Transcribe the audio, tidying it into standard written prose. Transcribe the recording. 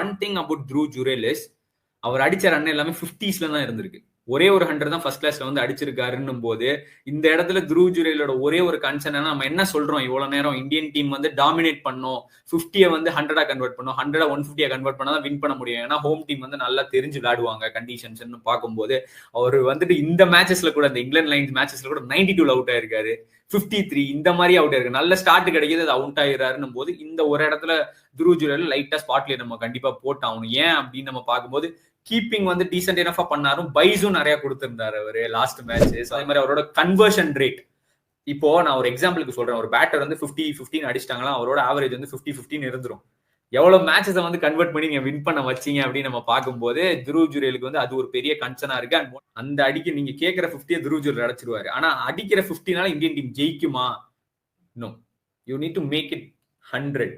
One thing about Dhruv Jurel is அவர் அடிச்ச run எல்லாமே 50ஸ்ல தான் இருந்திருக்கு. ஒரே ஒரு 100 தான் ஃபர்ஸ்ட் கிளாஸ்ல வந்து அடிச்சிருக்காருன்னும் போது இந்த இடத்துல த்ரூவ் ஜுரேலோட ஒரே ஒரு கன்சர்ன் நம்ம என்ன சொல்றோம் இவ்வளவு நேரம் இந்தியன் டீம் வந்து டாமினேட் பண்ணும், 50 வந்து 100 கன்வெர்ட் பண்ணும், 100 150 கன்வெர்ட் பண்ணா தான் வின் பண்ண முடியும். ஏன்னா ஹோம் டீம் வந்து நல்லா தெரிஞ்சு விளையாடுவாங்க கண்டிஷன்ஸ் பார்க்கும்போது. அவர் வந்துட்டு இந்த மேட்சஸ்ல கூட இந்த இங்கிலாந்து லைன்ஸ் மேட்சஸ்ல கூட 92 அவுட் ஆயிருக்காரு, 53 இந்த மாதிரி அவுட் ஆயிருக்கு. நல்ல ஸ்டார்ட் கிடைக்குது, அது அவுட் ஆயிராருன்னும் போது இந்த ஒரு இடத்துல த்ரூவ் ஜுரேல் லைட்டா ஸ்பாட்ல நம்ம கண்டிப்பா போட்டாகணும். ஏன் அப்படின்னு நம்ம பார்க்கும்போது கீப்பிங் வந்து டீசென்ட் எனஃபா பண்ணாரும், பைஸும் நிறைய கொடுத்திருந்தாரு அவரு லாஸ்ட் மேட்சஸ். அதே மாதிரி அவரோட கன்வர்ஷன் ரேட், இப்போ நான் ஒரு எக்ஸாம்பிளுக்கு சொல்றேன், ஒரு பேட்டர் வந்து 50-15 அடிச்சிட்டாங்களா, அவரோட ஆவரேஜ் வந்து 50-15 இருந்துரும். எவ்வளவு மேட்சஸ் வந்து கன்வெர்ட் பண்ணி நீங்க வின் பண்ண வச்சீங்க அப்படின்னு நம்ம பார்க்கும்போது த்ரூவ் ஜுரேலுக்கு வந்து அது ஒரு பெரிய கன்சர்னா இருக்கு. அந்த அடிக்க நீங்க கேட்கிற 50 த்ரூவ் ஜுரேல் அடிச்சிருவாரு. ஆனா அடிக்கிற 50னால இந்தியன் டீம் ஜெயிக்குமா? No, you need to make it 100.